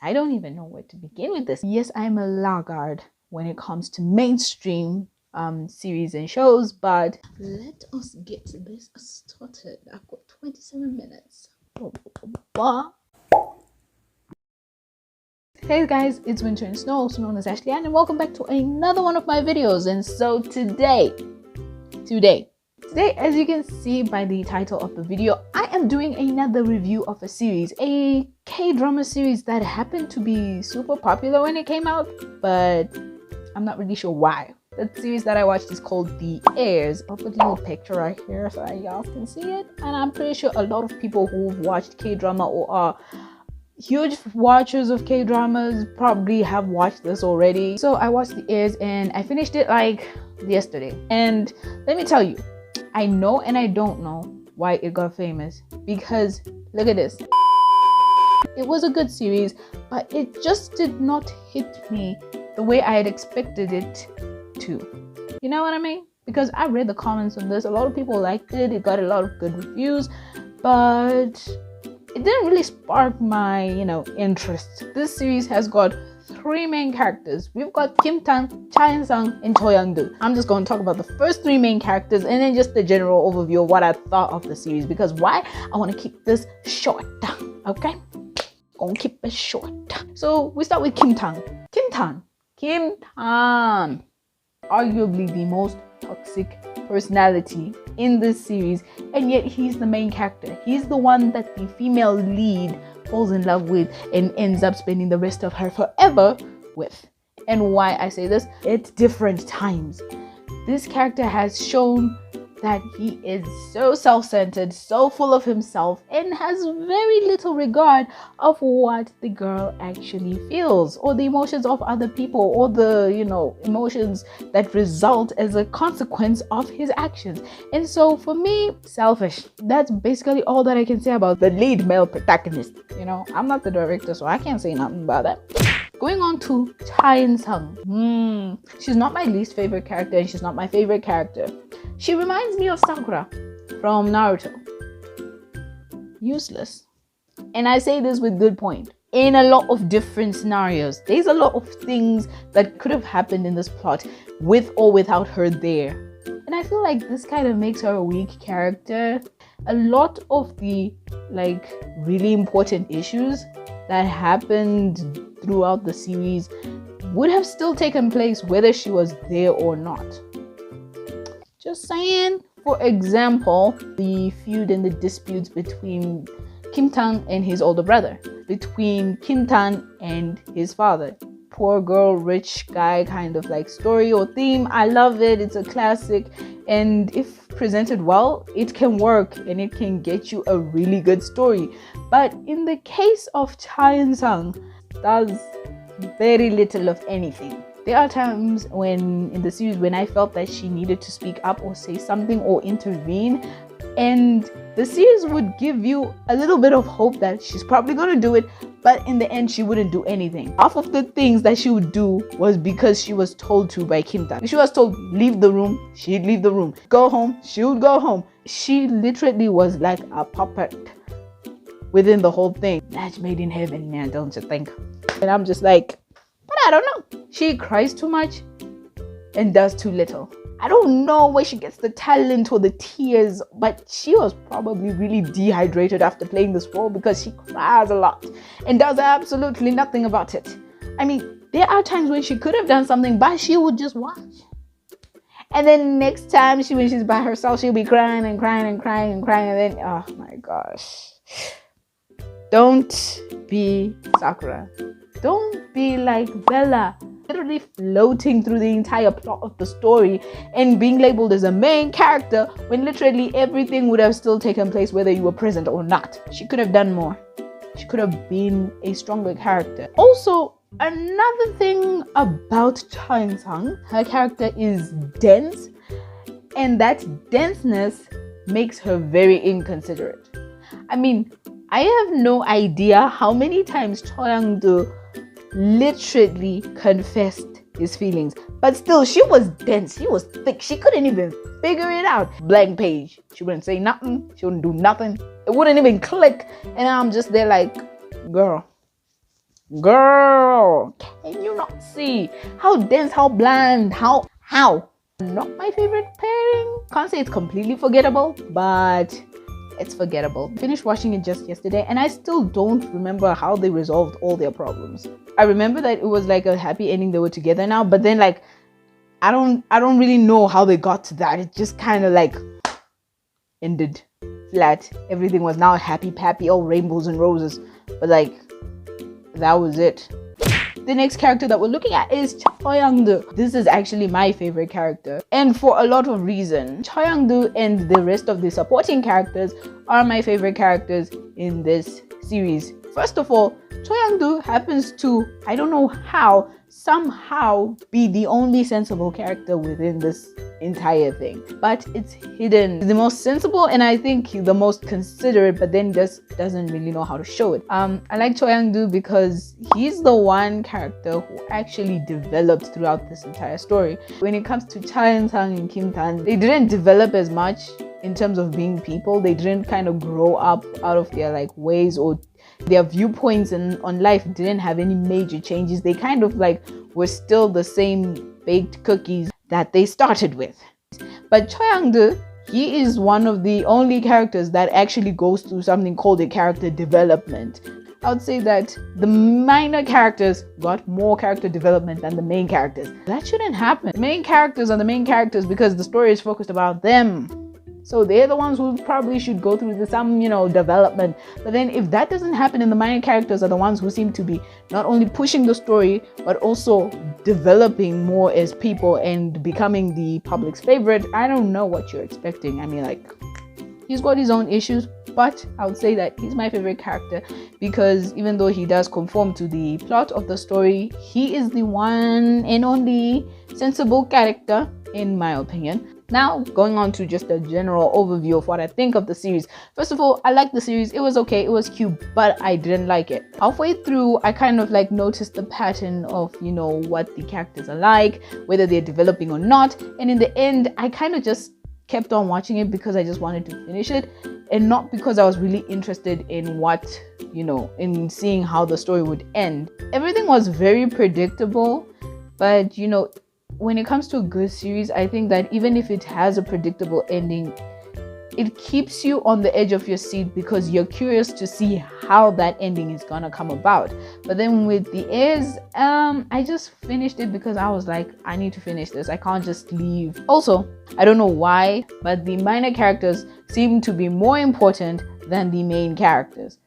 I don't even know where to begin with this. Yes, I'm a laggard when it comes to mainstream series and shows, but let us get this started. I've got 27 minutes. Hey guys, it's Winter and Snow, also known as Ashley, and welcome back to another one of my videos. And so today, as you can see by the title of the video, I am doing another review of a series, a K-drama series that happened to be super popular when it came out, but I'm not really sure why. The series that I watched is called The Heirs. I'll put a little picture right here so that y'all can see it. And I'm pretty sure a lot of people who've watched K-drama or are huge watchers of K-dramas probably have watched this already. So I watched The Heirs and I finished it like yesterday. And let me tell you, I know and I don't know why it got famous, because look at this. It was a good series, but it just did not hit me the way I had expected it to. You know what I mean? Because I read the comments on this. A lot of people liked it. It got a lot of good reviews, but it didn't really spark my, interest. This series has got 3 main characters. We've got Kim Tan, Chia Sing, and Choi Young-do. I'm just going to talk about the first 3 main characters and then just the general overview of what I thought of the series. Because why? I want to keep this short, okay? Gonna keep it short. So we start with Kim Tan. Kim Tan, arguably the most toxic personality in this series, and yet he's the main character. He's the one that the female lead falls in love with and ends up spending the rest of her forever with. And why I say this, at different times, this character has shown that he is so self-centered, so full of himself, and has very little regard of what the girl actually feels, or the emotions of other people, or the emotions that result as a consequence of his actions. And so for me, selfish. That's basically all that I can say about the lead male protagonist. I'm not the director, so I can't say nothing about that. Going on to Chia Sing. She's not my least favorite character, and she's not my favorite character. She reminds me of Sakura from Naruto. Useless. And I say this with good point. In a lot of different scenarios, there's a lot of things that could have happened in this plot with or without her there. And I feel like this kind of makes her a weak character. A lot of the really important issues that happened throughout the series would have still taken place whether she was there or not. Just saying. For example, the feud and the disputes between Kim Tan and his older brother, between Kim Tan and his father. Poor girl, rich guy kind of story or theme. I love it. It's a classic, and if presented well, it can work and it can get you a really good story. But in the case of Chia Sing, does very little of anything. There are times in the series when I felt that she needed to speak up or say something or intervene, and the series would give you a little bit of hope that she's probably going to do it, but in the end she wouldn't do anything. Half of the things that she would do was because she was told to by Kim Tan. If she was told leave the room, she'd leave the room. Go home, she would go home. She literally was like a puppet within the whole thing. Match made in heaven, man, don't you think? And I'm just like, but I don't know. She cries too much and does too little. I don't know where she gets the talent or the tears, but she was probably really dehydrated after playing this role, because she cries a lot and does absolutely nothing about it. I mean, there are times when she could have done something, but she would just watch. And then next time when she's by herself, she'll be crying and crying and crying and crying. And then, oh my gosh. Don't be Sakura. Don't be like Bella, literally floating through the entire plot of the story and being labeled as a main character when literally everything would have still taken place whether you were present or not. She could have done more. She could have been a stronger character. Also, another thing about Chia Sing, her character is dense, and that denseness makes her very inconsiderate. I mean, I have no idea how many times Choi Young-do literally confessed his feelings, but still she was dense, she was thick, she couldn't even figure it out. Blank page, she wouldn't say nothing, she wouldn't do nothing, it wouldn't even click, and I'm just there like, girl, Girl, can you not see how dense, how bland, how not my favorite pairing? Can't say it's completely forgettable, but it's forgettable. Finished watching it just yesterday and I still don't remember how they resolved all their problems. I remember that it was like a happy ending, they were together now, but then like I don't really know how they got to that. It just kind of like ended flat. Everything was now happy pappy, all rainbows and roses, but like that was it. The next character that we're looking at is Choyang-do. This is actually my favorite character, and for a lot of reasons. Choyang-do and the rest of the supporting characters are my favorite characters in this series. First of all, Choyang-do happens to, I don't know how, somehow be the only sensible character within this entire thing, but it's hidden. He's the most sensible and I think the most considerate, but then just doesn't really know how to show it. I like Choyang-do because he's the one character who actually developed throughout this entire story. When it comes to Cha Eun-sang and Kim Tan, they didn't develop as much in terms of being people. They didn't kind of grow up out of their like ways, or their viewpoints on life didn't have any major changes. They kind of like were still the same baked cookies that they started with. But Choyang-do, he is one of the only characters that actually goes through something called a character development. I would say that the minor characters got more character development than the main characters. That shouldn't happen. The main characters are the main characters because the story is focused about them. So they're the ones who probably should go through some, development. But then if that doesn't happen, and the minor characters are the ones who seem to be not only pushing the story, but also developing more as people and becoming the public's favorite, I don't know what you're expecting. I mean, like, he's got his own issues, but I would say that he's my favorite character because even though he does conform to the plot of the story, he is the one and only sensible character, in my opinion. Now, going on to just a general overview of what I think of the series. First of all, I like the series. It was okay, it was cute, but I didn't like it. Halfway through, I kind of like noticed the pattern of, what the characters are like, whether they're developing or not. And in the end, I kind of just kept on watching it because I just wanted to finish it, and not because I was really interested in what, in seeing how the story would end. Everything was very predictable, but when it comes to a good series, I think that even if it has a predictable ending, it keeps you on the edge of your seat because you're curious to see how that ending is gonna come about. But then with the Heirs, I just finished it because I was like, I need to finish this. I can't just leave. Also, I don't know why, but the minor characters seem to be more important than the main characters.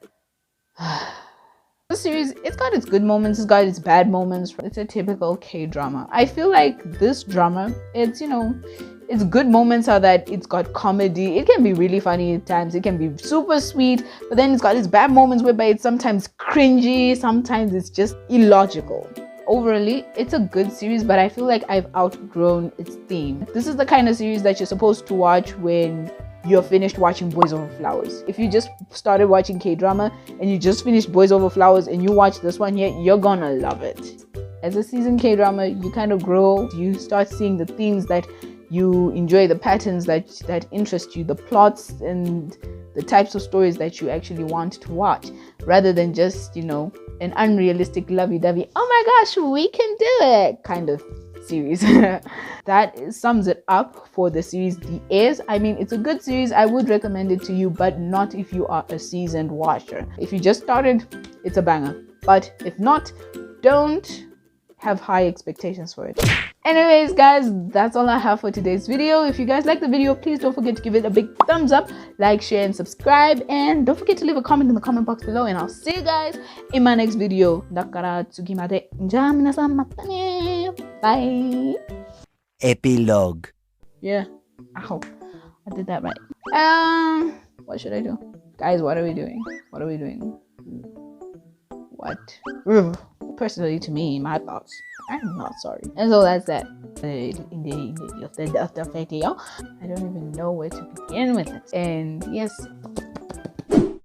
The series, it's got its good moments, it's got its bad moments. It's a typical K-drama. I feel like this drama, it's its good moments are that it's got comedy. It can be really funny at times, it can be super sweet, but then it's got its bad moments whereby it's sometimes cringy, sometimes it's just illogical. Overall, it's a good series, but I feel like I've outgrown its theme. This is the kind of series that you're supposed to watch when you're finished watching Boys Over Flowers. If you just started watching K-drama and you just finished Boys Over Flowers and you watch this one here, you're gonna love it. As a seasoned K-drama, you kind of grow, you start seeing the themes that you enjoy, the patterns that interest you, the plots and the types of stories that you actually want to watch, rather than just, an unrealistic lovey-dovey, oh my gosh, we can do it kind of series. That sums it up for the series The Heirs. I mean, it's a good series. I would recommend it to you, but not if you are a seasoned watcher. If you just started, it's a banger. But if not, don't have high expectations for it. Anyways, guys, that's all I have for today's video. If you guys like the video, please don't forget to give it a big thumbs up, like, share, and subscribe. And don't forget to leave a comment in the comment box below. And I'll see you guys in my next video. Dakara tsukimade. Ja, minasan, mata ne. Bye. Epilogue. Yeah. Ow. I did that right. What should I do? Guys, what are we doing? What are we doing? What? Personally, to me, my thoughts, I'm not sorry. And so that's that. In the video, I don't even know where to begin with it. And yes,